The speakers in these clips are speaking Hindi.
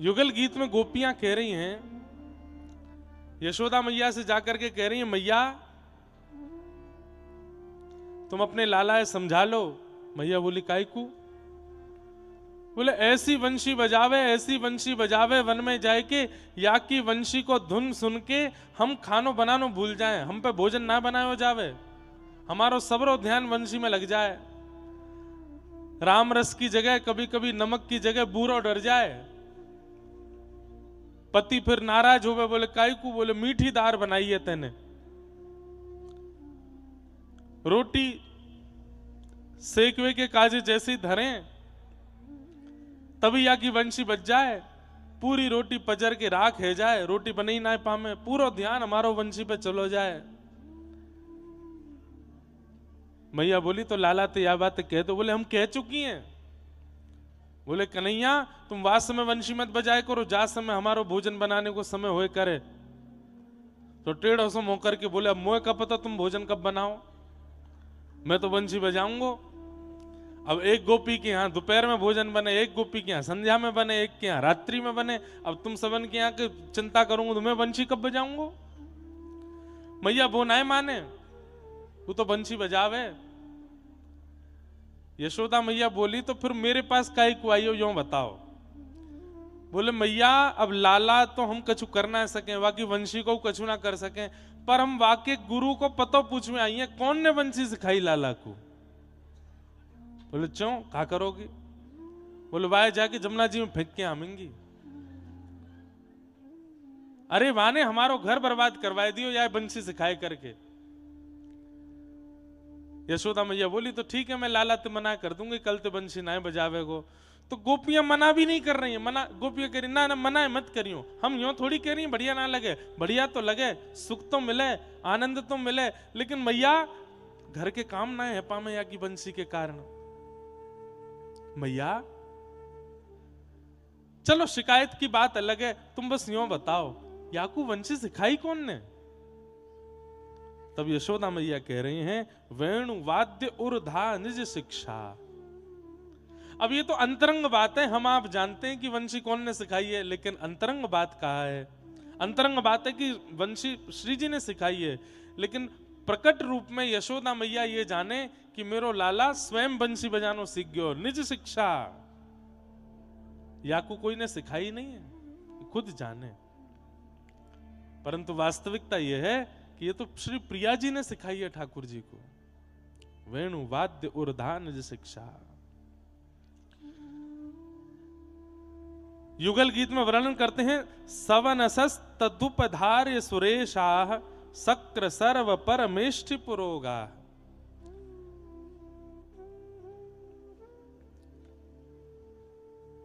युगल गीत में गोपियां कह रही हैं, यशोदा मैया से जाकर के कह रही हैं, मैया तुम अपने लाला है समझा लो। मैया बोली काय को? बोले ऐसी वंशी बजावे, ऐसी वंशी बजावे वन में जाए के, या की वंशी को धुन सुन के हम खानो बनानो भूल जाएं, हम पे भोजन ना बनायो जावे, हमारो सबरो ध्यान वंशी में लग जाए। राम रस की जगह कभी कभी नमक की जगह बूरो डर जाए। पति फिर नाराज होवे, बोले काई को? बोले मीठी दार बनाई है तेने, रोटी सेकवे के काजे जैसी धरें तभी या की वंशी बच जाए, पूरी रोटी पजर के राख है जाए, रोटी बनी ना पामे, पूरा ध्यान हमारो वंशी पे चलो जाए। मैया बोली तो लाला तो यह बात कह दो। बोले हम कह चुकी हैं। बोले कन्हैया तुम वास समय वंशी मत बजाए करो, जा समय हमारो भोजन बनाने को समय होए करे। तो टेढ़ो सो मुंह करके बोले अब मोए का पता तुम भोजन कब बनाओ, मैं तो वंशी बजाऊंगो। अब एक गोपी के यहाँ दोपहर में भोजन बने, एक गोपी के यहाँ संध्या में बने, एक के यहाँ रात्रि में बने, अब तुम सबन के यहाँ की चिंता करूंगा तो मैं वंशी कब बजाऊंगो? मैया वो ना माने, वो तो वंशी बजावे। यशोदा मैया बोली तो फिर मेरे पास काई को आई हो यो बताओ। बोले मैया अब लाला तो हम कछु कर ना सके, बाकी वंशी को कछु ना कर सके, पर हम वाके गुरु को पतो पूछने आई है कौन ने वंशी सिखाई लाला को। बोले क्यों क्या करोगी? बोले वाय जाके जमुना जी में फेंक के आमेंगी। अरे वाने हमारो घर बर्बाद करवाए दियो या वंशी सिखाए करके। यशोदा मैया बोली तो ठीक है मैं लाला ते मना कर दूंगी, कल ते बंशी ना बजावे को। तो गोपियां मना भी नहीं कर रही हैं, मना गोपियां कह रही ना ना मना मत करियो। हम यूं थोड़ी कह रही हैं बढ़िया ना लगे, बढ़िया तो लगे, सुख तो मिले, आनंद तो मिले, लेकिन मैया घर के काम ना है पामे या की बंशी के कारण। मैया चलो शिकायत की बात अलग है, तुम बस यूं बताओ याकू वंशी सिखाई कौन ने? तब यशोदा मैया कह रही हैं वेणु वाद्य उर्धा निज शिक्षा। अब ये तो अंतरंग बात है, हम आप जानते हैं कि वंशी कौन ने सिखाई है, लेकिन अंतरंग बात कहा है? अंतरंग बात है कि वंशी श्री जी ने सिखाई है, लेकिन प्रकट रूप में यशोदा मैया ये जाने कि मेरो लाला स्वयं बंशी बजानो सीख गयो, निज शिक्षा। याकू कोई ने सिखाई नहीं है, खुद जाने। परंतु वास्तविकता यह है कि ये तो श्री प्रिया जी ने सिखाई है ठाकुर जी को। वेणु वाद्य उर्धा निज शिक्षा। युगल गीत में वर्णन करते हैं सवनसस तदुपधार्य सुरेशाह सक्र सर्व परमेष्ठि पुरोगा।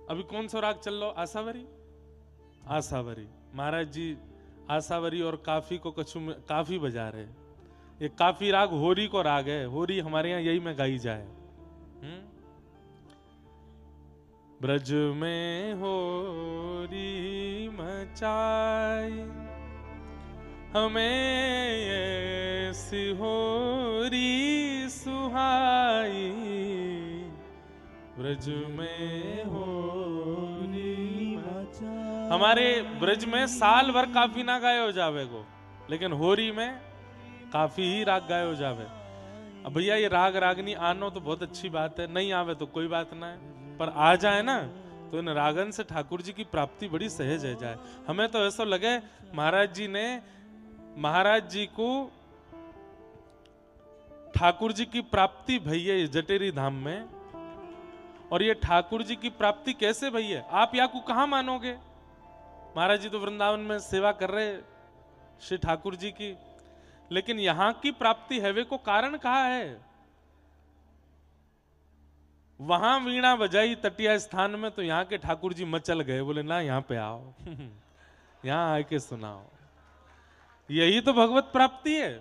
अभी कौन सा राग चल लो? आसावरी। आसावरी महाराज जी आसावरी और काफी को कछु में काफी बजा रहे। ये काफी राग होरी को राग है, होरी हमारे यहाँ यही में गाई जाए। ब्रज में होरी मचाई हमें ऐसी होरी सुहाई, ब्रज में होरी मचाई। हमारे ब्रज में साल भर काफी ना गायो जावे को, लेकिन होरी में काफी ही राग गायो जावे। अब भैया ये राग रागनी आनो तो बहुत अच्छी बात है, नहीं आवे तो कोई बात ना है, पर आ जाए ना तो इन रागन से ठाकुर जी की प्राप्ति बड़ी सहज है जाए। हमें तो ऐसा लगे महाराज जी ने महाराज जी को ठाकुर जी की प्राप्ति भई है जटेरी धाम में, और ये ठाकुर जी की प्राप्ति कैसे भई है? आप या को कहां मानोगे? महाराज जी तो वृंदावन में सेवा कर रहे श्री ठाकुर जी की, लेकिन यहां की प्राप्ति है वे को कारण कहा है? वहां वीणा बजाई तटिया स्थान में तो यहाँ के ठाकुर जी मचल गए, बोले ना यहाँ पे आओ यहाँ आके सुनाओ। यही तो भगवत प्राप्ति है।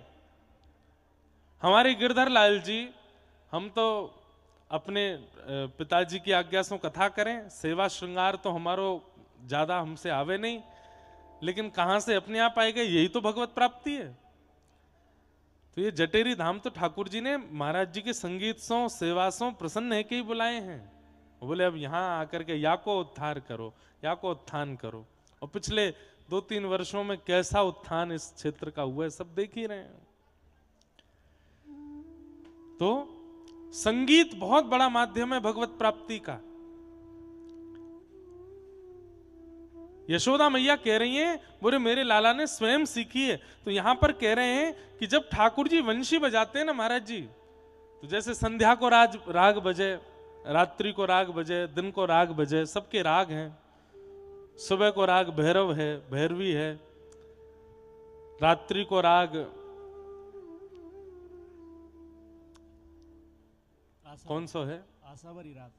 हमारे गिरधर लाल जी, हम तो अपने पिताजी की आज्ञा से कथा करें, सेवा श्रृंगार तो हमारो ज्यादा हमसे आवे नहीं, लेकिन कहां से अपने आप आए गए, यही तो भगवत प्राप्ति है। तो ये जटेरी धाम तो ठाकुर जी ने महाराज जी के संगीत सो सेवा सो प्रसन्न है के ही बुलाए हैं। बोले अब यहाँ आकर के या को उद्धार करो, या को उत्थान करो। और पिछले 2-3 वर्षों में कैसा उत्थान इस क्षेत्र का हुआ है सब देख ही रहे हैं। तो संगीत बहुत बड़ा माध्यम है भगवत प्राप्ति का। यशोदा मैया कह रही हैं, बोले मेरे लाला ने स्वयं सीखी है। तो यहां पर कह रहे हैं कि जब ठाकुर जी वंशी बजाते हैं ना महाराज जी, तो जैसे संध्या को राग बजे, रात्रि को राग बजे, दिन को राग बजे, सबके राग हैं। सुबह को राग भैरव है, भैरवी है, रात्रि को राग कौन सा है? आसावरी रात,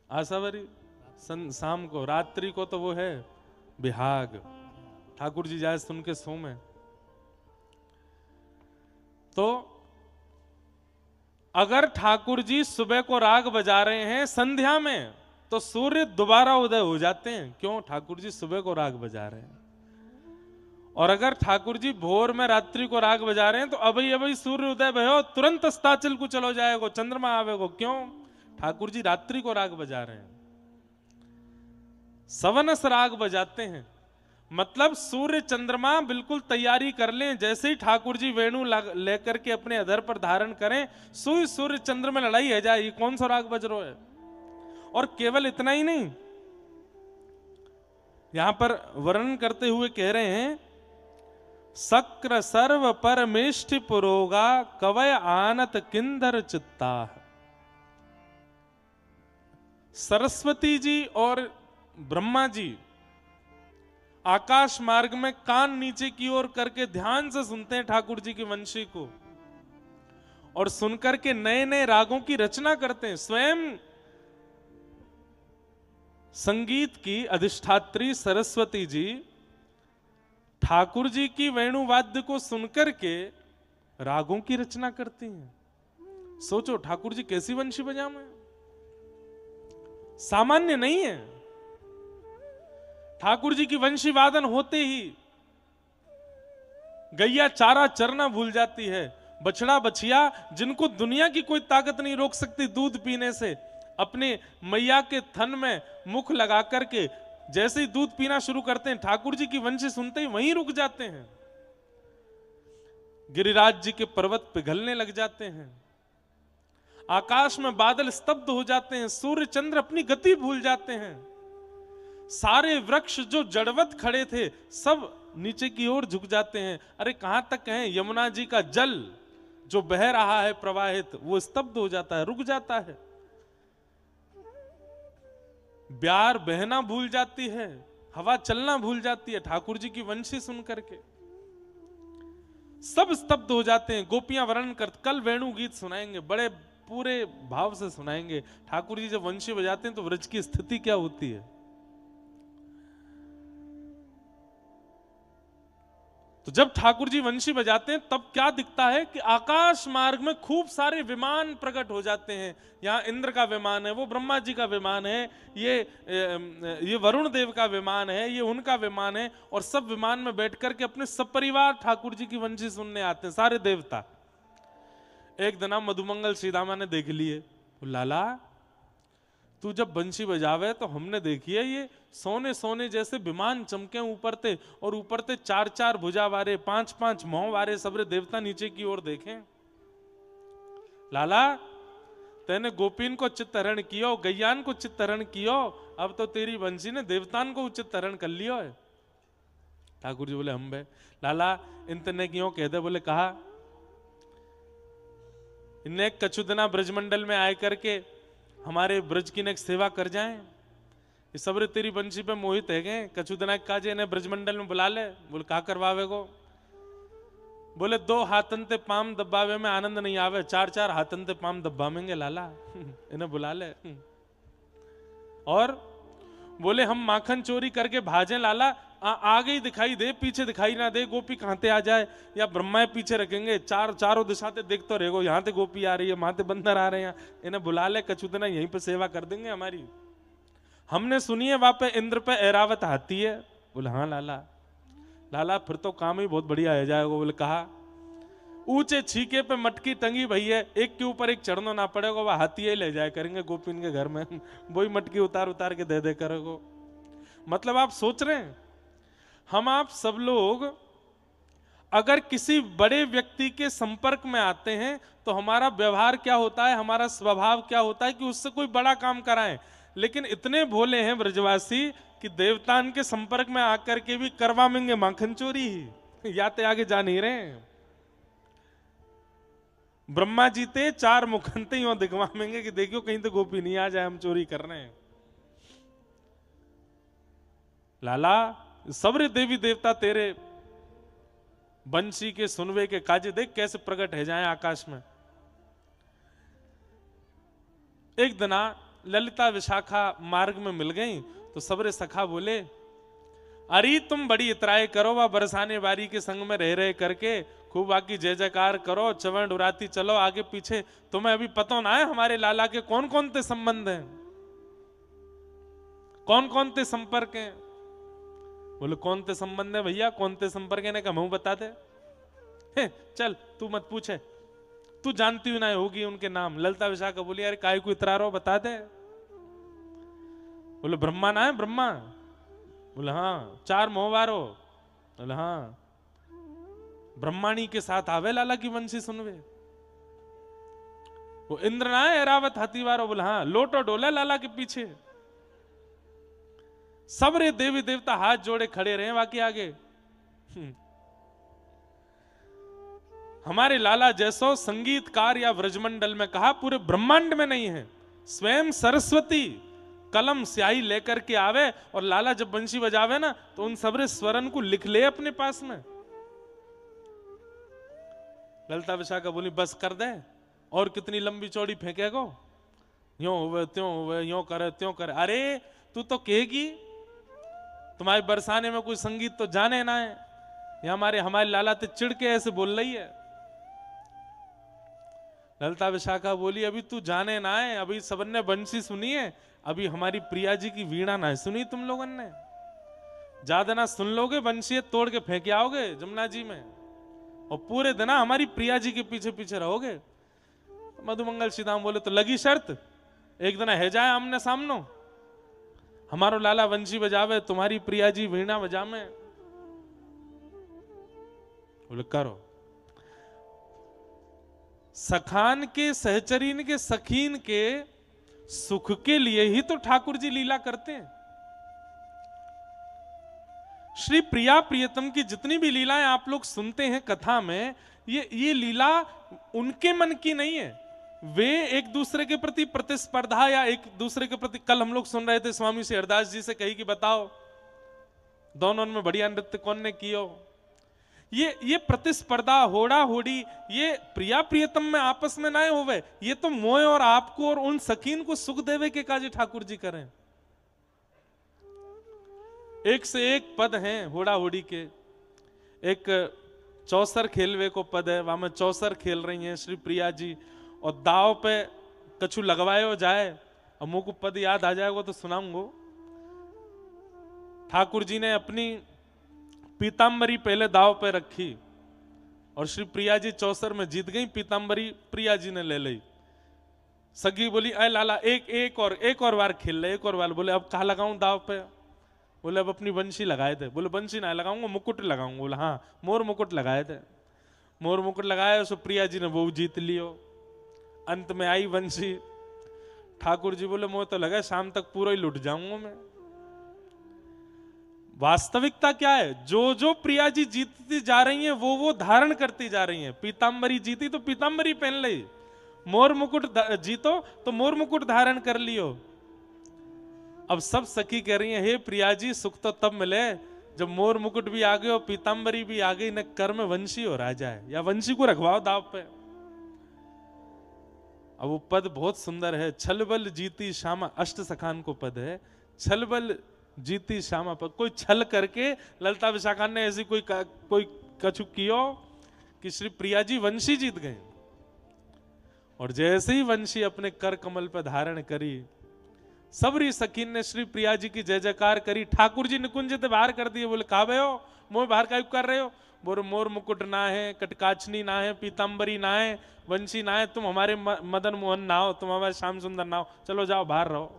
आसावरी। शाम को, रात्रि को तो वो है बिहाग। ठाकुर जी जाए सुन के सो में। तो अगर ठाकुर जी सुबह को राग बजा रहे हैं संध्या में, तो सूर्य दोबारा उदय हो जाते हैं। क्यों? ठाकुर जी सुबह को राग बजा रहे हैं। और अगर ठाकुर जी भोर में रात्रि को राग बजा रहे हैं, तो अभी अभी सूर्य उदय भयो, तुरंत अस्ताचल को चलो जाएगो, चंद्रमा आवेगो। क्यों? ठाकुर जी रात्रि को राग बजा रहे हैं, सवनस राग बजाते हैं। मतलब सूर्य चंद्रमा बिल्कुल तैयारी कर लें, जैसे ही ठाकुर जी वेणु लेकर के अपने अधर पर धारण करें, सुई सूर्य चंद्र में लड़ाई है जाए, ये कौन सा राग बज रहा है। और केवल इतना ही नहीं, यहां पर वर्णन करते हुए कह रहे हैं, सक्र सर्व परमेष्टि पुरोगा कवय आनत किंदर चित्ता। सरस्वती जी और ब्रह्मा जी आकाश मार्ग में कान नीचे की ओर करके ध्यान से सुनते हैं ठाकुर जी की वंशी को, और सुनकर के नए नए रागों की रचना करते हैं। स्वयं संगीत की अधिष्ठात्री सरस्वती जी ठाकुर जी की वेणुवाद्य को सुनकर के रागों की रचना करती हैं। सोचो ठाकुर जी कैसी वंशी बजावे, सामान्य नहीं है। ठाकुर जी की वंशी वादन होते ही गैया चारा चरना भूल जाती है। बछड़ा बछिया जिनको दुनिया की कोई ताकत नहीं रोक सकती दूध पीने से, अपने मैया के थन में मुख लगा करके जैसे ही दूध पीना शुरू करते हैं, ठाकुर जी की वंशी सुनते ही वहीं रुक जाते हैं। गिरिराज जी के पर्वत पिघलने लग जाते हैं, आकाश में बादल स्तब्ध हो जाते हैं, सूर्य चंद्र अपनी गति भूल जाते हैं। सारे वृक्ष जो जड़वत खड़े थे सब नीचे की ओर झुक जाते हैं। अरे कहां तक है, यमुना जी का जल जो बह रहा है प्रवाहित, वो स्तब्ध हो जाता है, रुक जाता है। ब्यार बहना भूल जाती है, हवा चलना भूल जाती है ठाकुर जी की वंशी सुन करके, सब स्तब्ध हो जाते हैं। गोपियां वर्णन कर, कल वेणु गीत सुनाएंगे, बड़े पूरे भाव से सुनाएंगे। ठाकुर जी जब वंशी बजाते हैं तो व्रज की स्थिति क्या होती है। तो जब ठाकुर जी वंशी बजाते हैं तब क्या दिखता है कि आकाश मार्ग में खूब सारे विमान प्रकट हो जाते हैं। यहाँ इंद्र का विमान है, वो ब्रह्मा जी का विमान है, ये वरुण देव का विमान है, ये उनका विमान है, और सब विमान में बैठ करके अपने सब परिवार ठाकुर जी की वंशी सुनने आते हैं, सारे देवता। एक दिन मधुमंगल श्रीदामा ने देख लिए, लाला तू जब बंशी बजावे तो हमने देखी है ये सोने सोने जैसे विमान चमके ऊपर थे, और ऊपर थे 4-4 भुजा वारे, 5-5 मोह वारे सबरे देवता नीचे की ओर देखें। लाला तेने गोपीन को चित्तहरण कियो, गैयान को चित्तहरण कियो, अब तो तेरी बंशी ने देवतान को चित्तहरण कर लियो है। ठाकुर जी बोले हम बे लाला इनतने क्यों कहते, बोले कहा इन्हें कछुदना ब्रजमंडल में आए करके हमारे ब्रज की नेक सेवा कर जाएं, ये सब तेरी बंशी पे मोहित है गए। कछुदना काजे इन्हें ब्रजमंडल में बुला ले। बोले का करवावे को, बोले 2 हाथन ते पाम दबावे में आनंद नहीं आवे, 4-4 हाथन ते पाम दबावेंगे लाला इन्हें बुला ले। और बोले हम माखन चोरी करके भाजे लाला, आगे ही दिखाई दे पीछे दिखाई ना दे, गोपी कहां ते आ जाए, या ब्रह्मा पीछे रखेंगे, चारों दिशा ते देख तो रहेगो, यहाँ ते गोपी आ रही है, वहां ते बंदर आ रहे हैं, इन्हें बुला ले, कछुदना यहीं पे सेवा कर देंगे हमारी। हमने सुनी है वहां पे इंद्र पे ऐरावत हाथी है। बोले हाँ लाला, लाला फिर तो काम ही बहुत बढ़िया हो जाएगा। बोले कहा ऊंचे छीके पे मटकी टंगी भई है, एक के ऊपर एक चढ़ना ना पड़ेगा, वह हाथी ही ले जाया करेंगे गोपिन के घर में वही मटकी उतार उतार के दे करेगो। मतलब आप सोच रहे हैं, हम आप सब लोग अगर किसी बड़े व्यक्ति के संपर्क में आते हैं तो हमारा व्यवहार क्या होता है, हमारा स्वभाव क्या होता है कि उससे कोई बड़ा काम कराएं। लेकिन इतने भोले हैं ब्रजवासी कि देवतान के संपर्क में आकर के भी करवा मेंगे माखन चोरी ही, याते आगे जा नहीं रहे। ब्रह्मा जी ते 4 मुखनते यूं दिखवा मेंगे कि देखियो कहीं तो गोपी नहीं आ जाए, हम चोरी कर रहे हैं। लाला सबरे देवी देवता तेरे बंशी के सुनवे के काजे देख कैसे प्रकट है जाए आकाश में। एक दिना ललिता विशाखा मार्ग में मिल गई तो सबरे सखा बोले, अरे तुम बड़ी इतराए करो, वह बरसाने बारी के संग में रह रहे करके खूब आकी जय जयकार करो, चवण उड़ाती चलो आगे पीछे, तुम्हें अभी पता ना है हमारे लाला के कौन कौन ते संबंध हैं, कौन कौन ते संपर्क हैं। बोले कौन ते संबंध है भैया, कौन ते संपर्क है? ने कहा मैं बता दे। चल तू मत पूछे, तू जानती हुई ना होगी उनके नाम। ललिता विशाखा बोली, अरे काय को इतरा रहो, बता दे। बोले ब्रह्मा ना है, ब्रह्मा? बोले हाँ। 4 मोहवारो? बोले हाँ। ब्रह्माणी के साथ आवे लाला की वंशी सुनवे। वो इंद्र ना है, एरावत हाथीवारो? बोले हाँ। लोटो डोला लाला के पीछे। सबरे देवी देवता हाथ जोड़े खड़े रहे बाकी आगे। हमारे लाला जैसो संगीतकार या व्रजमंडल में कहा पूरे ब्रह्मांड में नहीं है। स्वयं सरस्वती कलम स्याही लेकर के आवे और लाला जब बंशी बजावे ना तो उन सबरे स्वरन को लिख ले अपने पास में। ललिता विशाखा बोली बस कर दे, और कितनी लंबी चौड़ी फेंकेगो, यो हुए त्यों हुए, यो करे त्यों करे। अरे तू तो कहेगी तुम्हारे बरसाने में कोई संगीत तो जाने ना है, या हमारे लाला ते चिढ़ के ऐसे बोल रही है। ललिता विशाखा बोली अभी तू जाने ना है, अभी सबन ने बंशी सुनी है, अभी हमारी प्रिया जी की वीणा ना सुनी तुम लोगों ने। ज्यादा ना सुन लोगे बंशी तोड़ के फेंके आओगे जमुना जी में, और पूरे दिन हमारी प्रिया जी के पीछे पीछे रहोगे। मधुमंगल सीधाम बोले तो लगी शर्त, एक दिन है जाए आमने सामनो, हमारो लाला वंशी बजावे, तुम्हारी प्रिया जी वीणा बजावे। बोले करो। सखान के सहचरीन के सखीन के सुख के लिए ही तो ठाकुर जी लीला करते हैं। श्री प्रिया प्रियतम की जितनी भी लीलाएं आप लोग सुनते हैं कथा में, ये लीला उनके मन की नहीं है। वे एक दूसरे के प्रति प्रतिस्पर्धा या एक दूसरे के प्रति, कल हम लोग सुन रहे थे स्वामी श्री हरदास जी से कही कि बताओ दोनों में बढ़िया नृत्य कौन ने कियो। ये प्रतिस्पर्धा होड़ा होड़ी ये प्रिया प्रियतम में आपस में ना होवे, ये तो मोय और आपको और उन सकीन को सुख देवे के काजी ठाकुर जी करें। एक से एक पद हैं होड़ा होड़ी के। एक चौसर खेलवे को पद है, वहां में चौसर खेल रही हैं श्री प्रिया जी, और दाव पे कछु लगवायो जाए। अब मुझको पद याद आ जाएगा तो सुनाऊंगा। ठाकुर जी ने अपनी पीतांबरी पहले दाव पे रखी और श्री प्रिया जी चौसर में जीत गई, पीतांबरी प्रिया जी ने ले ली। सगी बोली अय लाला एक और बार खेल ले, एक और बार। बोले अब कहा लगाऊं दाव पे? बोले अब अपनी बंशी लगाए थे। बोले बंशी ना लगाऊंगा, मुकुट लगाऊंगा। बोले हाँ, मोर मुकुट लगाए थे। मोर मुकुट लगाया, सो प्रिया जी ने वो जीत लियो। अंत में आई बंशी। ठाकुर जी बोले मुझे तो लगा शाम तक पूरा ही लुट जाऊंगा मैं। वास्तविकता क्या है, जो जो प्रिया जी जीतती जा रही हैं वो धारण करती जा रही हैं। पीतांबरी जीती तो पीतांबरी पहन ली, मोर मुकुट जीतो तो मोर मुकुट धारण कर लियो। अब सब सखी कह रही हैं हे प्रिया जी सुख तो तब मिले जब मोर मुकुट भी आ गए और पीतांबरी भी आ गई, न कर्म वंशी हो राजा है, या वंशी को रखवाओ दाव पे। अब वो पद बहुत सुंदर है, छलबल जीती श्यामा, अष्ट सखान को पद है। छलबल जीती श्यामा पर, कोई छल करके ललिता विशाखा ने ऐसी कोई कछु कियो कि श्री प्रिया जी वंशी जीत गए। और जैसे ही वंशी अपने कर कमल पर धारण करी, सबरी सखीन ने श्री प्रिया जी की जय जयकार करी। ठाकुर जी निकुंज बाहर कर दिए। बोले कहा भयो मोह बाहर का कर रहे हो? बोलो मोर मुकुट ना है, कटकाचनी ना है, पीताम्बरी ना है, वंशी ना है, तुम हमारे मदन मोहन ना हो, तुम हमारे श्याम सुंदर ना हो, चलो जाओ बाहर रहो।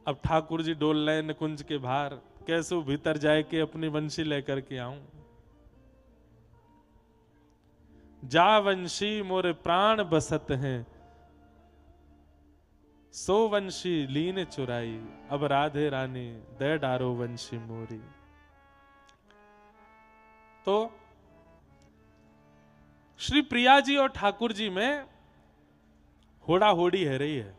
अब ठाकुर जी डोल रहे निकुंज के बाहर, कैसे वो भीतर जाए कि अपनी वंशी लेकर के आऊं। जा वंशी मोरे प्राण बसत हैं, सो वंशी लीन चुराई, अब राधे रानी दे डारो वंशी मोरी। तो श्री प्रिया जी और ठाकुर जी में होड़ा होड़ी है रही है।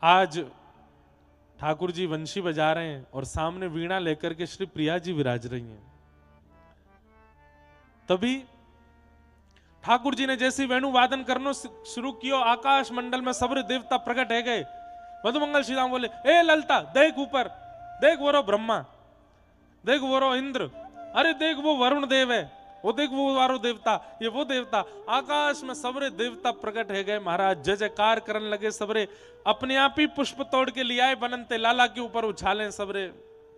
आज ठाकुर जी वंशी बजा रहे हैं और सामने वीणा लेकर के श्री प्रिया जी विराज रही हैं। तभी ठाकुर जी ने जैसे वेणु वादन करना शुरू किया, आकाश मंडल में सबरे देवता प्रकट है गए। मधुमंगल श्री राम बोले, ए ललता देख ऊपर, देख वो रो ब्रह्मा, देख वो रो इंद्र, अरे देख वो वरुण देव है, वो देख वो वारो देवता, ये वो देवता। आकाश में सबरे देवता प्रकट है गए। महाराज जय जयकार करने लगे। सबरे अपने आप ही पुष्प तोड़ के लिया है, बनंते लाला के ऊपर उछाले सबरे।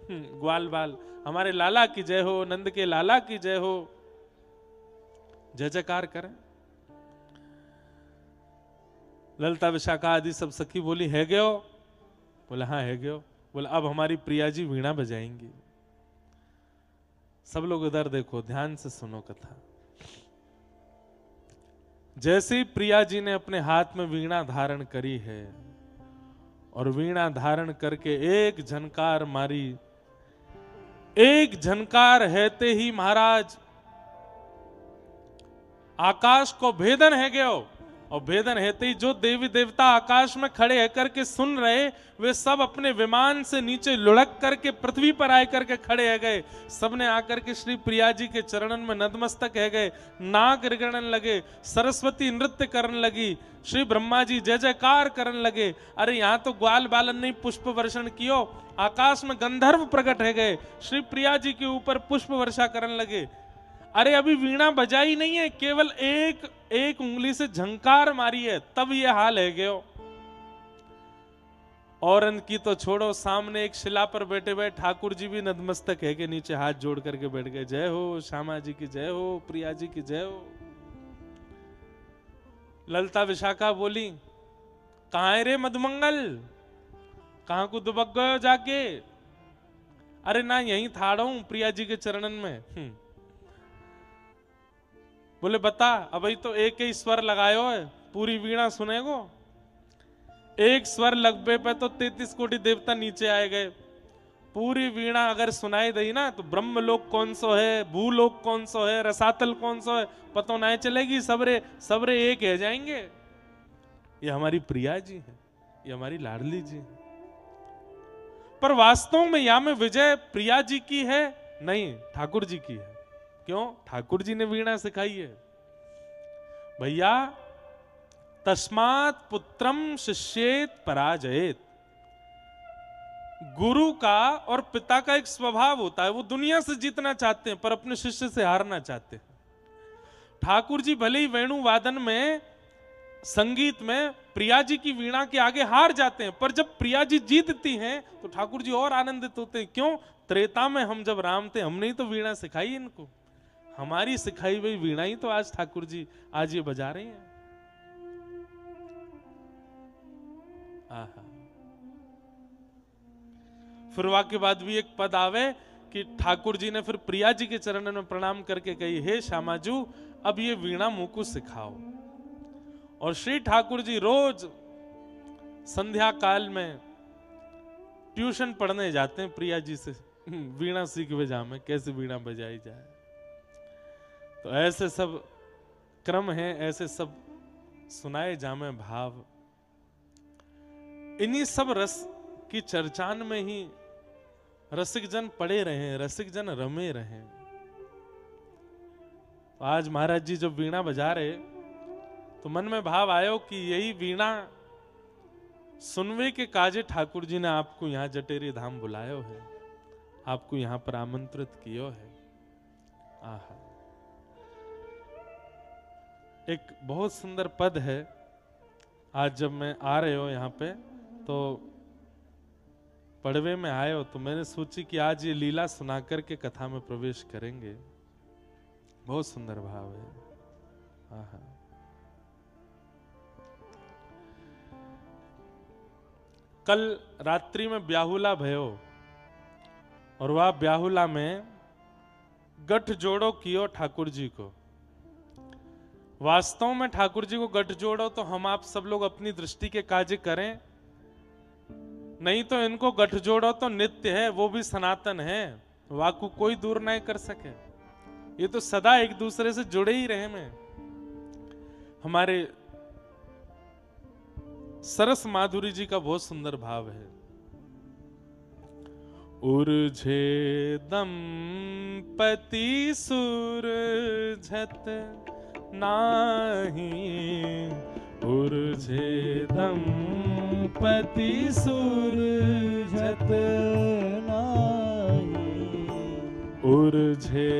ग्वाल बाल, हमारे लाला की जय हो, नंद के लाला की जय हो, जय जयकार करें। ललता विशाखा आदि सब सखी बोली, है गयो? बोले हाँ है गयो। बोले अब हमारी प्रिया जी वीणा बजाएंगी। सब लोग उधर देखो, ध्यान से सुनो कथा। जैसे ही प्रिया जी ने अपने हाथ में वीणा धारण करी है और वीणा धारण करके एक झनकार मारी, एक झनकार हेते ही महाराज आकाश को भेदन है गयो। और भेदन हेते ही जो देवी देवता आकाश में खड़े है करके सुन रहे, वे सब अपने विमान से नीचे लुढ़क करके पृथ्वी पर आए करके खड़े है गए। सबने आकर के श्री प्रिया जी के चरणन में नतमस्तक है गए, नाक रिगड़न लगे, सरस्वती नृत्य करने लगी, श्री ब्रह्मा जी जय जयकार करने लगे। अरे यहाँ तो ग्वाल बालन ने पुष्प वर्षण कियो, आकाश में गंधर्व प्रकट है गए, श्री प्रिया जी के ऊपर पुष्प वर्षा करने लगे। अरे अभी वीणा बजाई नहीं है, केवल एक उंगली से झंकार मारी है, तब ये हाल है गयो। और इनकी तो छोड़ो, सामने एक शिला पर बैठे हुए ठाकुर जी भी नतमस्तक है के नीचे हाथ जोड़ करके बैठ गए। जय हो श्यामा जी की जय हो, प्रिया जी की जय हो। ललता विशाखा बोली, कहां है रे मधुमंगल, कहां को दुबक गयो जाके? अरे ना यहीं थाड़ा हूं प्रिया जी के चरणन में। बोले बता, अभी तो एक ही स्वर लगायो है, पूरी वीणा सुनेगो? एक स्वर लगबे पे तो 33 कोटि देवता नीचे आए गए। पूरी वीणा अगर सुनाई दई ना तो ब्रह्मलोक कौन सो है, भूलोक कौन सो है, रसातल कौन सो है, पता नहीं चलेगी। सबरे सबरे एक है जाएंगे। ये हमारी प्रिया जी है, ये हमारी लाडली जी है। पर वास्तव में या में विजय प्रिया जी की है नहीं, ठाकुर जी की है। क्यों? ठाकुर जी ने वीणा सिखाई है भैया। तस्मात् पुत्रम शिष्येत पराजयेत। गुरु का और पिता का एक स्वभाव होता है, वो दुनिया से जीतना चाहते हैं पर अपने शिष्य से हारना चाहते हैं। ठाकुर जी भले ही वेणु वादन में, संगीत में प्रिया जी की वीणा के आगे हार जाते हैं, पर जब प्रिया जी जीतती हैं तो ठाकुर जी और आनंदित होते हैं। क्यों? त्रेता में हम जब राम थे, हमने ही तो वीणा सिखाई इनको, हमारी सिखाई हुई वीणा ही तो आज ठाकुर जी आज ये बजा रहे हैं। आहा। फिर वाक्य बाद भी एक पद आवे कि ठाकुर जी ने फिर प्रिया जी के चरणों में प्रणाम करके कही, हे श्यामाजू अब ये वीणा मुझ को सिखाओ। और श्री ठाकुर जी रोज संध्या काल में ट्यूशन पढ़ने जाते हैं प्रिया जी से, वीणा सीख बजा में कैसे वीणा बजाई जाए। तो ऐसे सब क्रम हैं, ऐसे सब सुनाए जामे भाव। इन्हीं सब रस की चर्चान में ही रसिक जन पड़े रहे, रसिक जन रमे रहे। तो आज महाराज जी जब वीणा बजा रहे तो मन में भाव आयो कि यही वीणा सुनवे के काजे ठाकुर जी ने आपको यहाँ जटेरी धाम बुलायो है, आपको यहाँ पर आमंत्रित कियो है। आहा। एक बहुत सुंदर पद है। आज जब मैं आ रहे हो यहाँ पे तो पड़वे में आए हो तो मैंने सोची कि आज ये लीला सुना करके कथा में प्रवेश करेंगे। बहुत सुंदर भाव है। आहा। कल रात्रि में ब्याहुला भयो और वह ब्याहुला में गठ जोड़ो कियो ठाकुर जी को। वास्तव में ठाकुर जी को गठ जोड़ो तो हम आप सब लोग अपनी दृष्टि के कार्य करें, नहीं तो इनको गठ जोड़ो तो नित्य है, वो भी सनातन है, वाकु कोई दूर नहीं कर सके। ये तो सदा एक दूसरे से जुड़े ही रहे में। हमारे सरस माधुरी जी का बहुत सुंदर भाव है। उर्झे दंपति सुरझत नाही, उर्झे दंपति सुरझत नाही, उर्झे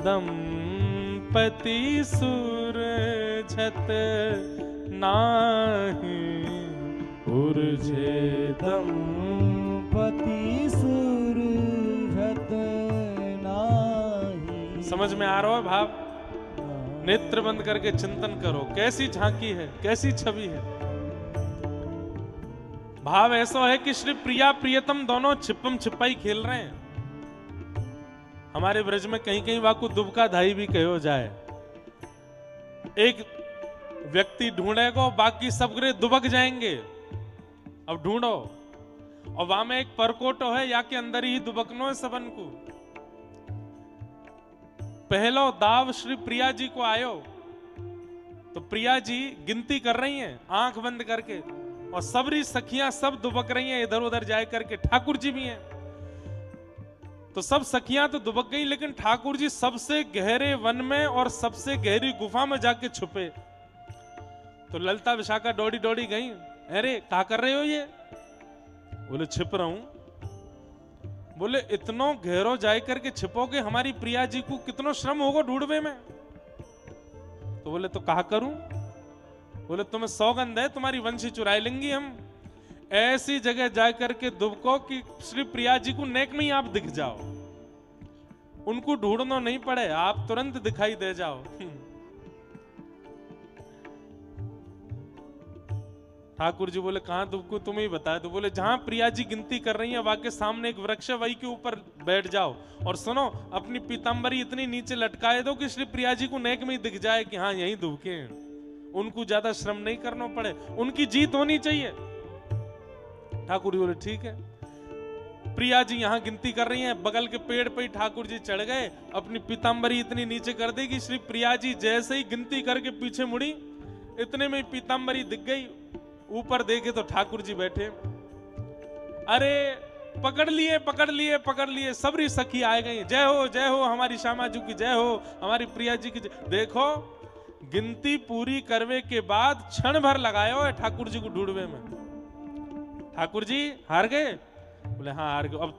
दंपति सुरझत नाही, उर्झे दंपति सुरझत नाही। समझ में आ रहा है भाव? नेत्र बंद करके चिंतन करो, कैसी झांकी है, कैसी छवि है। भाव ऐसा है कि श्री प्रिया प्रियतम दोनों छिपम छिपाई खेल रहे हैं। हमारे ब्रज में कहीं कहीं वाकु दुबका धाई भी कहो जाए। एक व्यक्ति ढूंढेगा, बाकी सब दुबक जाएंगे। अब ढूंढो, और वहां में एक परकोटो है, या के अंदर ही दुबकनो है सबन को। पहलो दाव श्री प्रिया जी को आयो तो प्रिया जी गिनती कर रही हैं आंख बंद करके, और सबरी सखियां सब दुबक रही हैं इधर उधर जाए करके। ठाकुर जी भी हैं तो सब सखियां तो दुबक गई, लेकिन ठाकुर जी सबसे गहरे वन में और सबसे गहरी गुफा में जाके छुपे। तो ललिता विशाखा दौड़ी दौड़ी गई, अरे क्या कर रहे हो ये? बोले छिप रहा हूं। बोले इतनो गहरो जाए करके छिपोगे, हमारी प्रिया जी को कितनो श्रम होगा ढूंढवे में। तो बोले तो कहा करूं? बोले तुम्हें सौगंध है, तुम्हारी वंशी चुराई लेंगी हम। ऐसी जगह जा करके दुबको कि श्री प्रिया जी को नेक में ही आप दिख जाओ, उनको ढूंढना नहीं पड़े, आप तुरंत दिखाई दे जाओ। ठाकुर जी बोले कहां दुबको, तुम ही बताए। तो बोले जहां प्रिया जी गिनती कर रही है वहां के सामने एक वृक्ष है, वही के ऊपर बैठ जाओ और सुनो, अपनी पीतांबरी इतनी नीचे लटकाए दो कि श्री प्रिया जी को नेक में ही दिख जाए कि हाँ यही दुबके हैं। उनको ज्यादा श्रम नहीं करना पड़े, उनकी जीत होनी चाहिए। ठाकुर जी बोले ठीक है। प्रिया जी यहां गिनती कर रही हैं, बगल के पेड़ पे ही ठाकुर जी चढ़ गए, अपनी पीतांबरी इतनी नीचे कर दी कि श्री प्रिया जी जैसे ही गिनती करके पीछे मुड़ी, इतने में पीतांबरी दिख गई। ऊपर देखे तो ठाकुर जी बैठे। अरे पकड़ लिए पकड़ लिए पकड़ लिए, सबरी सखी आ गई। जय हो हमारी श्यामा जी की जय हो, हमारी प्रिया जी की जय। देखो गिनती पूरी करवे के बाद क्षण भर लगायो है ठाकुर जी को ढूंढवे में। ठाकुर जी हार गए? बोले हाँ हार गए, अब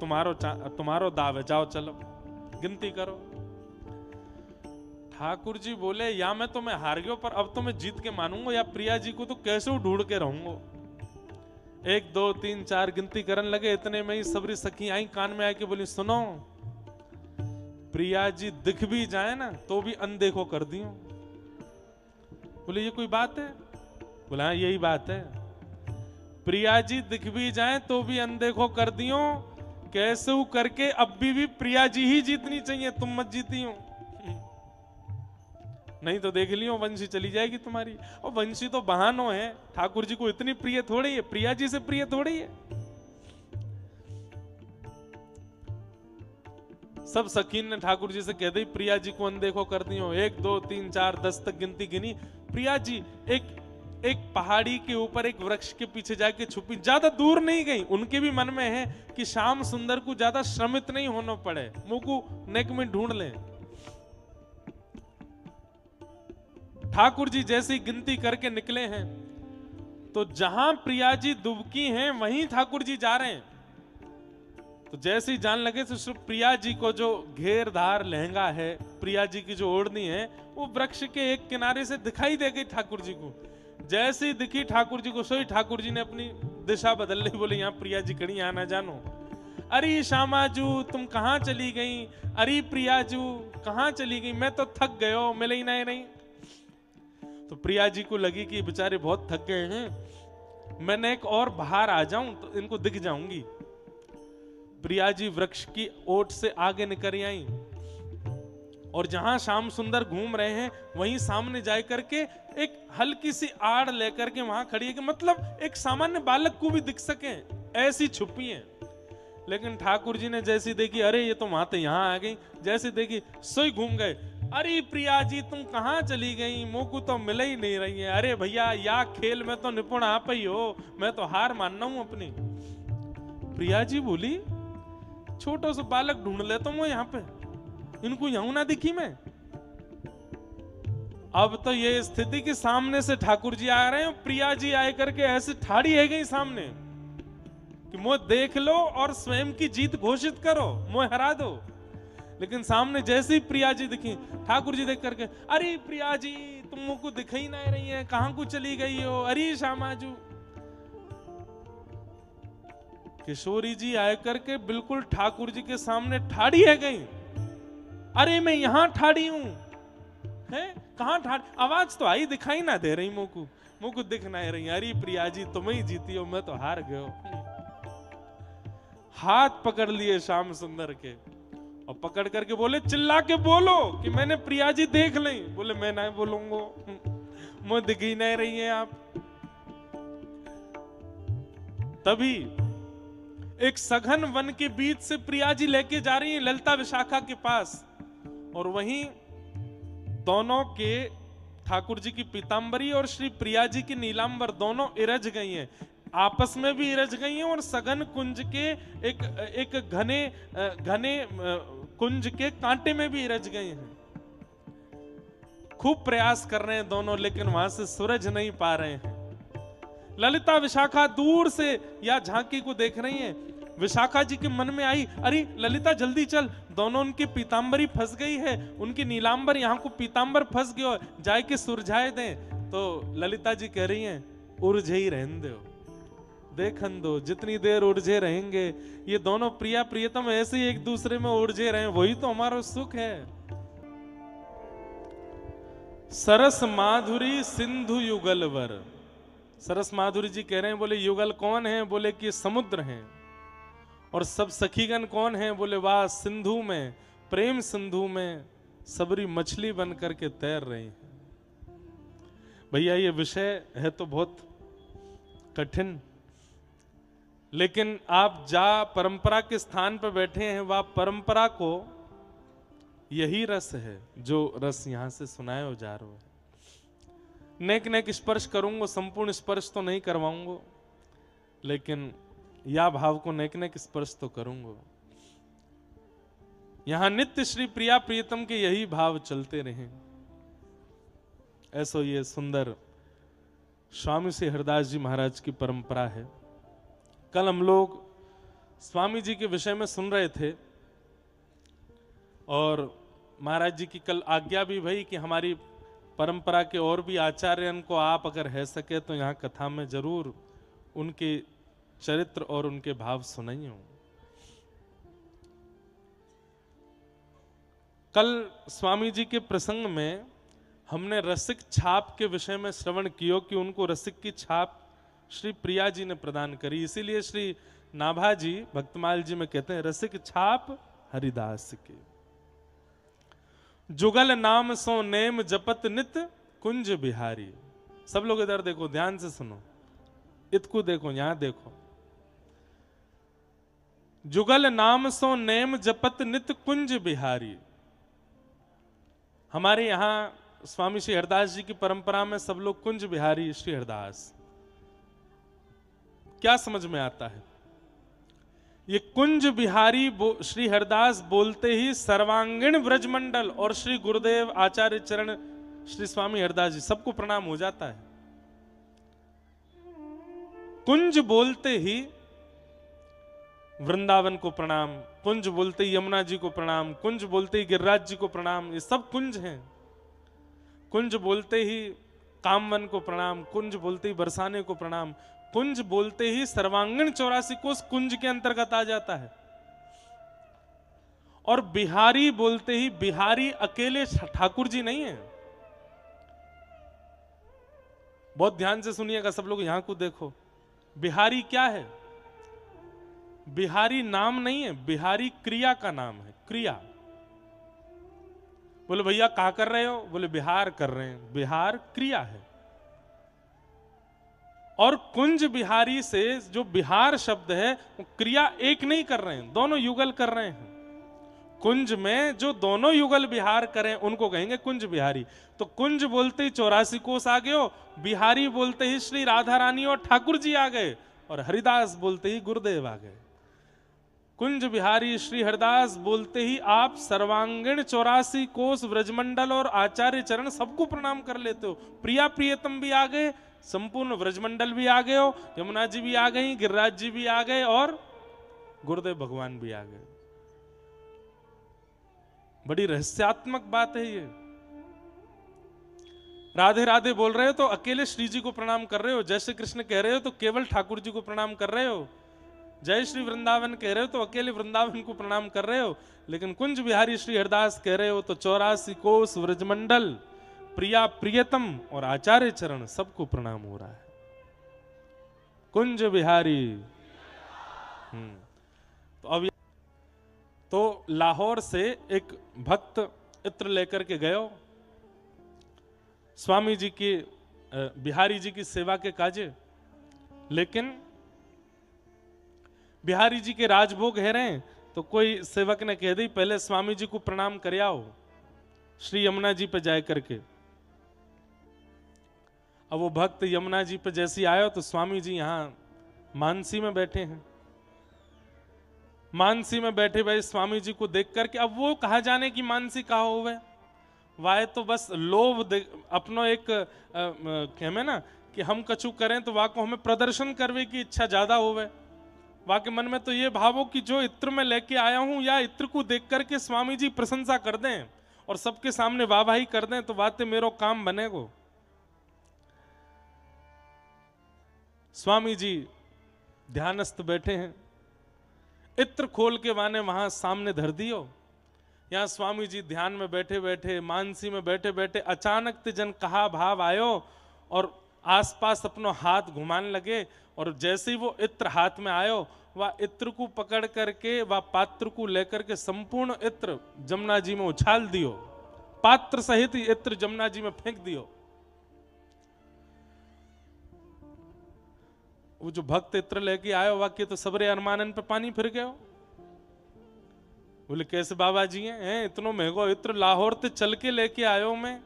तुम्हारो दाव है, जाओ चलो गिनती करो। ठाकुर जी बोले या मैं तो मैं हार गया, पर अब तो मैं जीत के मानूंगा, या प्रिया जी को तो कैसे ढूंढ के रहूंगा। 1 2 3 4 गिनती करने लगे। इतने में ही सबरी सखी आई, कान में आके बोली सुनो, प्रिया जी दिख भी जाए ना तो भी अनदेखो कर दियो। बोले ये कोई बात है? बोला हाँ यही बात है। प्रिया जी दिख भी जाए तो भी अनदेखो कर दियो, कैसे करके अब भी प्रिया जी ही जीतनी चाहिए, तुम मत जीती हो। नहीं तो देख लियो वंशी चली जाएगी तुम्हारी। और वंशी तो बहानो है, ठाकुर जी को इतनी प्रिय थोड़ी है, प्रिया जी से प्रिय थोड़ी है। सब सखीन ने ठाकुर जी से कह दी प्रिया जी को अनदेखो कर दियो। 1 2 3 4 10 तक गिनती गिनी। प्रिया जी एक पहाड़ी के ऊपर एक वृक्ष के पीछे जाके छुपी, ज्यादा दूर नहीं गई। उनके भी मन में है कि श्याम सुंदर को ज्यादा श्रमित नहीं होना पड़े, मुंह को नेक में ढूंढ लें। ठाकुर जी जैसी गिनती करके निकले हैं तो जहां प्रिया जी दुबकी हैं वहीं ठाकुर जी जा रहे हैं। तो जैसे ही जान लगे तो प्रिया जी को जो घेरदार लहंगा है, प्रिया जी की जो ओढ़नी है, वो वृक्ष के एक किनारे से दिखाई दे गई ठाकुर जी को। जैसे ही दिखी ठाकुर जी को, सोई ठाकुर जी ने अपनी दिशा बदल ली। बोले यहाँ प्रिया जी खड़ी, यहाँ ना जानो। अरे श्यामाजू तुम कहाँ चली गई, अरे प्रियाजू कहाँ चली गई, मैं तो थक गयो, मिले ही नहीं। तो प्रिया जी को लगी कि बेचारे बहुत थक गए हैं, मैंने एक और बाहर आ जाऊं तो इनको दिख जाऊंगी। प्रिया जी वृक्ष की ओट से आगे निकल आई और जहां श्याम सुंदर घूम रहे हैं वहीं सामने जाए करके एक हल्की सी आड़ लेकर के वहां खड़ी है कि मतलब एक सामान्य बालक को भी दिख सके, ऐसी छुपी है। लेकिन ठाकुर जी ने जैसी देखी, अरे ये तो वहां तो यहां आ गई, जैसी देखी सोई घूम गए। अरे प्रिया जी तुम कहां चली गई, मोकू तो मिल ही नहीं रही है। अरे भैया या खेल में तो निपुण आप ही हो, मैं तो हार मानना हूं अपनी। प्रिया जी बोली छोटो सा बालक ढूंढ लेता हूं यहाँ पे, इनको यूं ना दिखी मैं। अब तो ये स्थिति के सामने से ठाकुर जी आ रहे हैं, प्रिया जी आए करके ऐसे ठाड़ी है गई सामने कि मुझे देख लो और स्वयं की जीत घोषित करो, मुझे हरा दो। लेकिन सामने जैसे ही प्रिया जी दिखी, ठाकुर जी देख करके अरे प्रिया जी तुम मुझको दिख ही नहीं रही है, कहां को चली गई हो, अरे श्यामाजू। किशोरी जी आए करके बिल्कुल ठाकुर जी के सामने ठाड़ी है गई। अरे मैं यहां ठाड़ी हूं, है कहां ठाड़ी, आवाज तो आई दिखाई ना दे रही, मुझको दिख नहीं रही। अरे प्रिया जी तुम ही जीती हो, मैं तो हार गयो। हाथ पकड़ लिए श्याम सुंदर के और पकड़ करके बोले चिल्ला के बोलो कि मैंने प्रिया जी देख ली। बोले मैं नहीं बोलूंगा, मुझे दिख ही नहीं रही है आप। तभी एक सघन वन के बीच से प्रिया जी लेके जा रही है ललिता विशाखा के पास, और वहीं दोनों के ठाकुर जी की पीतांबरी और श्री प्रिया जी की नीलांबर दोनों इरज गई हैं, आपस में भी इरज गई हैं और सघन कुंज के एक घने कुंज के कांटे में भी इरज गई हैं। खूब प्रयास कर रहे हैं दोनों, लेकिन वहां से सूरज नहीं पा रहे हैं। ललिता विशाखा दूर से या झांकी को देख रही हैं। विशाखा जी के मन में आई, अरे ललिता जल्दी चल, दोनों उनकी पीतांबरी फंस गई है, उनकी नीलांबर यहाँ को पीतांबर फंस गयो, जाए के सुरझाए दें। तो ललिता जी कह रही हैं उर्झे ही रहने दो, देखन दो, जितनी देर उर्झे रहेंगे ये दोनों प्रिया प्रियतम ऐसे ही एक दूसरे में उर्झे रहे, वही तो हमारा सुख है। सरस माधुरी सिंधु युगलवर। सरस माधुरी जी कह रहे हैं, बोले युगल कौन है, बोले कि समुद्र हैं। और सब सखीगण कौन है, बोले वाह सिंधु में, प्रेम सिंधु में सबरी मछली बन करके तैर रही है। भैया ये विषय है तो बहुत कठिन, लेकिन आप जा परंपरा के स्थान पर बैठे हैं, वह परंपरा को यही रस है जो रस यहां से सुनाया जा रहा है। नेक नेक स्पर्श करूंगा, संपूर्ण स्पर्श तो नहीं करवाऊंगा, लेकिन या भाव को नेक नेक स्पर्श तो करूंगा। यहां नित्य श्री प्रिया प्रियतम के यही भाव चलते रहे। ऐसो ये सुंदर स्वामी श्री हरदास जी महाराज की परंपरा है। कल हम लोग स्वामी जी के विषय में सुन रहे थे और महाराज जी की कल आज्ञा भी भई कि हमारी परंपरा के और भी आचार्यन को आप अगर है सके तो यहाँ कथा में जरूर उनके चरित्र और उनके भाव सुनाइए। कल स्वामी जी के प्रसंग में हमने रसिक छाप के विषय में श्रवण किया कि उनको रसिक की छाप श्री प्रिया जी ने प्रदान करी। इसीलिए श्री नाभा जी भक्तमाल जी में कहते हैं रसिक छाप हरिदास की। जुगल नाम सो नेम जपत नित कुंज बिहारी। सब लोग इधर देखो, ध्यान से सुनो, इतकू देखो, यहां देखो। जुगल नाम सो नेम जपत नित कुंज बिहारी। हमारे यहां स्वामी श्री हरदास जी की परंपरा में सब लोग कुंज बिहारी श्री हरदास। क्या समझ में आता है? ये कुंज बिहारी श्री हरदास बोलते ही सर्वांगीण ब्रजमंडल और श्री गुरुदेव आचार्य चरण श्री स्वामी हरदास जी सबको प्रणाम हो जाता है। कुंज बोलते ही वृंदावन को प्रणाम, कुंज बोलते ही यमुना जी को प्रणाम, कुंज बोलते ही गिरिराज जी को प्रणाम, ये सब कुंज हैं। कुंज बोलते ही कामवन को प्रणाम, कुंज बोलते ही बरसाने को प्रणाम, कुंज बोलते ही सर्वांगीण 84 कोष कुंज के अंतर्गत आ जाता है। और बिहारी बोलते ही बिहारी अकेले ठाकुर जी नहीं है। बहुत ध्यान से सुनिएगा सब लोग, यहां को देखो। बिहारी क्या है? बिहारी नाम नहीं है, बिहारी क्रिया का नाम है, क्रिया। बोले भैया क्या कर रहे हो? बोले बिहार कर रहे हैं। बिहार क्रिया है। और कुंज बिहारी से जो बिहार शब्द है वो क्रिया एक नहीं कर रहे हैं, दोनों युगल कर रहे हैं। कुंज में जो दोनों युगल बिहार करें उनको कहेंगे कुंज बिहारी। तो कुंज बोलते ही 84 कोस आ गए हो, बिहारी बोलते ही श्री राधा रानी और ठाकुर जी आ गए, और हरिदास बोलते ही गुरुदेव आ गए। कुंज बिहारी श्री हरिदास बोलते ही आप सर्वांगीण 84 कोस व्रजमंडल और आचार्य चरण सबको प्रणाम कर लेते हो। प्रिया प्रियतम भी आ गए, संपूर्ण व्रजमंडल भी आ गए हो, यमुना जी भी आ गई, गिरिराज जी भी आ गए, और गुरुदेव भगवान भी आ गए। बड़ी रहस्यात्मक बात है ये। राधे राधे बोल रहे हो तो अकेले श्री जी को प्रणाम कर रहे हो, जय श्री कृष्ण कह रहे हो तो केवल ठाकुर जी को प्रणाम कर रहे हो, जय श्री वृंदावन कह रहे हो तो अकेले वृंदावन को प्रणाम कर रहे हो। लेकिन कुंज बिहारी श्री हरिदास कह रहे हो तो 84 कोस व्रजमंडल, प्रिया प्रियतम और आचार्य चरण सबको प्रणाम हो रहा है। कुंज बिहारी। तो अब तो लाहौर से एक भक्त इत्र लेकर के गए स्वामी जी की, बिहारी जी की सेवा के काजे। लेकिन बिहारी जी के राजभोग है रहे, तो कोई सेवक ने कह दी पहले स्वामी जी को प्रणाम कर आओ श्री यमुना जी पे जाए करके। अब वो भक्त यमुना जी पे जैसी आयो तो स्वामी जी यहां मानसी में बैठे हैं। मानसी में बैठे भाई स्वामी जी को देख करके, अब वो कहा जाने की मानसी कहा हुए, वाह तो बस लोभ अपनो एक कहमे ना कि हम कछु करें तो वाह को हमें प्रदर्शन करने की इच्छा ज्यादा होवे। वाह के मन में तो ये भाव हो कि जो इत्र में लेके आया हूं या इत्र को देख करके स्वामी जी प्रशंसा कर दें और सबके सामने वाहवाही कर दें तो वाते मेरो काम बनेगो। स्वामी जी ध्यानस्थ बैठे हैं, इत्र खोल के वाने वहां सामने धर दियो। यहां स्वामी जी ध्यान में बैठे बैठे, मानसी में बैठे बैठे अचानक जन कहा भाव आयो और आसपास अपनो हाथ घुमाने लगे। और जैसे ही वो इत्र हाथ में आयो, वह इत्र को पकड़ करके वह पात्र को लेकर के संपूर्ण इत्र जमुना जी में उछाल दियो, पात्र सहित इत्र जमुना जी में फेंक दियो। वो जो भक्त इत्र लेके आयो वाक्य तो सबरे अरमानन पे पानी फिर गयो। बोले कैसे बाबा जी हैं, इतनो महंगो इत्र लाहौर ते चल के लेके आयो मैं,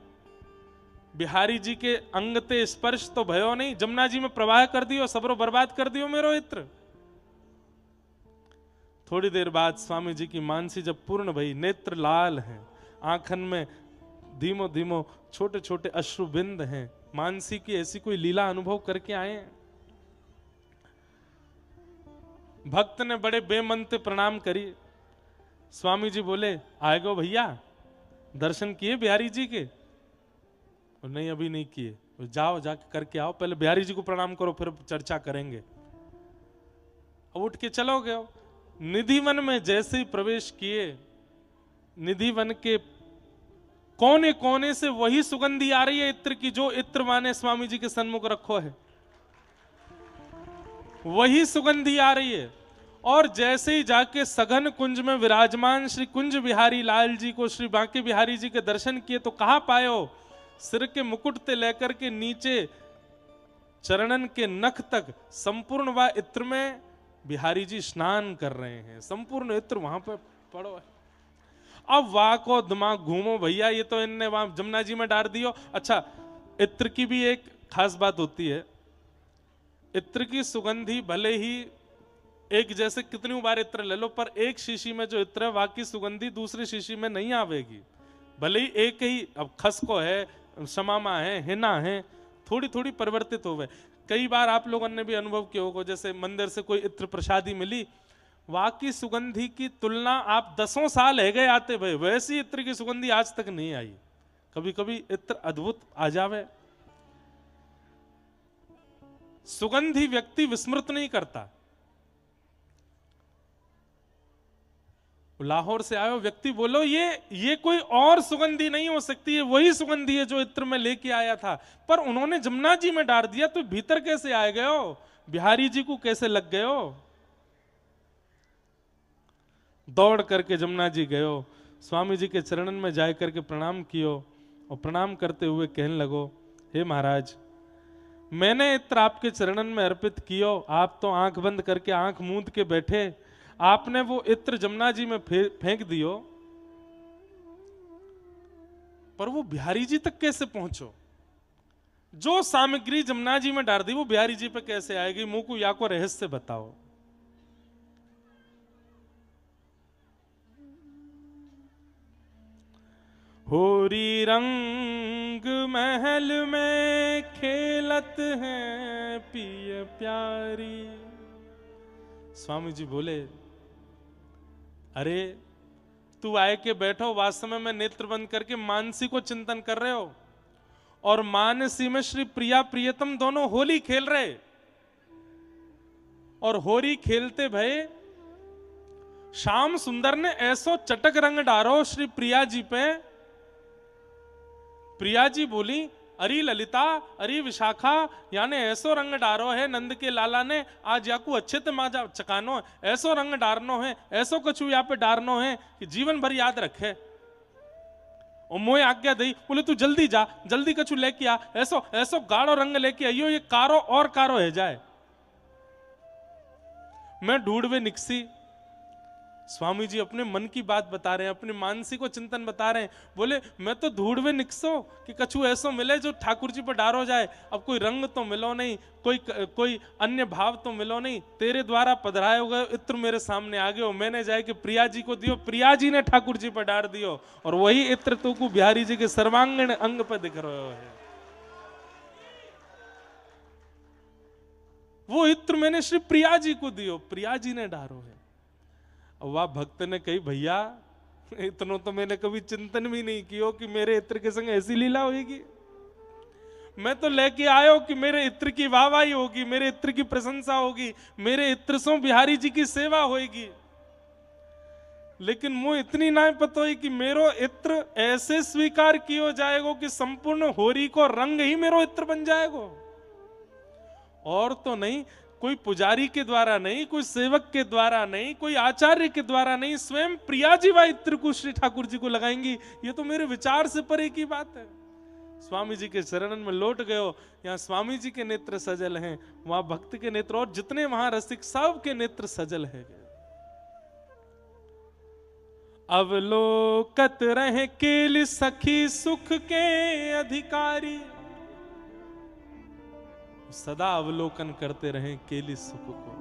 बिहारी जी के अंग ते स्पर्श तो भयो नहीं, जमुना जी में प्रवाह कर दियो, सबरो बर्बाद कर दियो मेरो इत्र। थोड़ी देर बाद स्वामी जी की मानसी जब पूर्ण भई, नेत्र लाल हैं, आंखन में धीमो धीमो छोटे छोटे अश्रु बिंद हैं, मानसी की ऐसी कोई लीला अनुभव करके आए हैं। भक्त ने बड़े बेमन से प्रणाम करी। स्वामी जी बोले आएगो भैया, दर्शन किए बिहारी जी के? और नहीं अभी नहीं किए। जाओ जाके करके आओ, पहले बिहारी जी को प्रणाम करो फिर चर्चा करेंगे। अब उठ के चलो गए। निधिवन में जैसे ही प्रवेश किए, निधिवन के कोने कोने से वही सुगंधी आ रही है इत्र की, जो इत्र माने स्वामी जी के सन्मुख रखो है, वही सुगंधी आ रही है। और जैसे ही जाके सघन कुंज में विराजमान श्री कुंज बिहारी लाल जी को, श्री बांके बिहारी जी के दर्शन किए तो कहा पायो, सिर के मुकुट से लेकर के नीचे चरणन के नख तक संपूर्ण वह इत्र में बिहारी जी स्नान कर रहे हैं, संपूर्ण इत्र वहां पर पड़ो है। अब वाह को दिमाग घूमो भैया, ये तो इनने वहां जमुना जी में डाल दियो। अच्छा, इत्र की भी एक खास बात होती है, इत्र की सुगंधी भले ही एक जैसे कितनी बार इत्र ले लो, पर एक शीशी में जो इत्र है वाकी सुगंधी दूसरी शीशी में नहीं आवेगी। भले ही एक ही, अब खसको है, शमामा है, हिना है, थोड़ी थोड़ी परिवर्तित हो गए। कई बार आप लोगों ने भी अनुभव किया होगा, जैसे मंदिर से कोई इत्र प्रसादी मिली, वाकी सुगंधी की तुलना आप 10 साल है गए आते भाई, वैसी इत्र की सुगंधी आज तक नहीं आई। कभी कभी इत्र अद्भुत आ जावे। सुगंधी व्यक्ति विस्मृत नहीं करता। लाहौर से आयो व्यक्ति बोलो ये कोई और सुगंधी नहीं हो सकती है, वही सुगंधी है जो इत्र में लेके आया था, पर उन्होंने जमुना जी में डाल दिया, तो भीतर कैसे आए गए हो, बिहारी जी को कैसे लग गए हो। दौड़ करके जमुना जी गयो, स्वामी जी के चरणन में जाए करके प्रणाम कियो, और प्रणाम करते हुए कहने लगो, हे महाराज, मैंने इत्र आपके चरणन में अर्पित कियो, आप तो आंख बंद करके आंख मूंद के बैठे, आपने वो इत्र जमुना जी में फेंक दियो, पर वो बिहारी जी तक कैसे पहुंचो, जो सामग्री जमुना जी में डाल दी वो बिहारी जी पे कैसे आएगी, मुंह को या को रहस्य बताओ। होरी रंग महल में खेलत हैं पिय प्यारी। स्वामी जी बोले, अरे तू आए के बैठो, वास्तव में नेत्र बंद करके मानसी को चिंतन कर रहे हो, और मानसी में श्री प्रिया प्रियतम दोनों होली खेल रहे, और होली खेलते भये श्याम सुंदर ने ऐसो चटक रंग डारो श्री प्रिया जी पे। प्रिया जी बोली, अरे ललिता, अरे विशाखा, याने ऐसो रंग डारो है नंद के लाला ने, आज याकू अच्छे ते माजा चकानो है, ऐसो रंग डारनो है, ऐसो कछु यहाँ पे डारनो है कि जीवन भर याद रखे। और मोए आज्ञा दी, बोले तू जल्दी जा, जल्दी कछु लेके आ, ऐसो ऐसो गाढ़ो रंग लेके आइयो, ये कारो और कारो है जाए। मैं ढूंढवे निकसी। स्वामी जी अपने मन की बात बता रहे हैं, अपने मानसी को चिंतन बता रहे हैं। बोले मैं तो ढूंढवे निकसो कि कछु ऐसो मिले जो ठाकुर जी पर डारो जाए। अब कोई रंग तो मिलो नहीं, कोई अन्य भाव तो मिलो नहीं, तेरे द्वारा पधराए हुए इत्र मेरे सामने आ गए हो, मैंने जाए कि प्रिया जी को दियो, प्रिया जी ने ठाकुर जी पर डार दियो, और वही इत्र तू को बिहारी जी के सर्वांगीण अंग पर दिख रहे है। वो इत्र मैंने श्री प्रिया जी को दियो, प्रिया जी ने डारो है। वह भक्त ने कही, भैया इतनो तो मैंने कभी चिंतन भी नहीं किया कि मेरे इत्र के संग ऐसी लीला होगी। मैं तो लेके आयो कि मेरे इत्र की वाहवाही होगी, मेरे इत्र की प्रशंसा होगी, मेरे इत्र से बिहारी जी की सेवा होगी, लेकिन मुझे इतनी ना पता है कि मेरो इत्र ऐसे स्वीकार किया जाएगा कि संपूर्ण होरी को रंग ही मेरो इत्र बन जाएगा, और तो नहीं, कोई पुजारी के द्वारा नहीं, कोई सेवक के द्वारा नहीं, कोई आचार्य के द्वारा नहीं, स्वयं प्रिया जी व इत्र को श्री ठाकुर जी को लगाएंगी। ये तो मेरे विचार से परे की बात है। स्वामी जी के चरणन में लौट गए हो, यहाँ स्वामी जी के नेत्र सजल हैं, वहां भक्त के नेत्र और जितने वहां रसिक सब के नेत्र सजल है। अवलोकत रहे केल सखी सुख के अधिकारी, सदा अवलोकन करते रहें केली सुख को।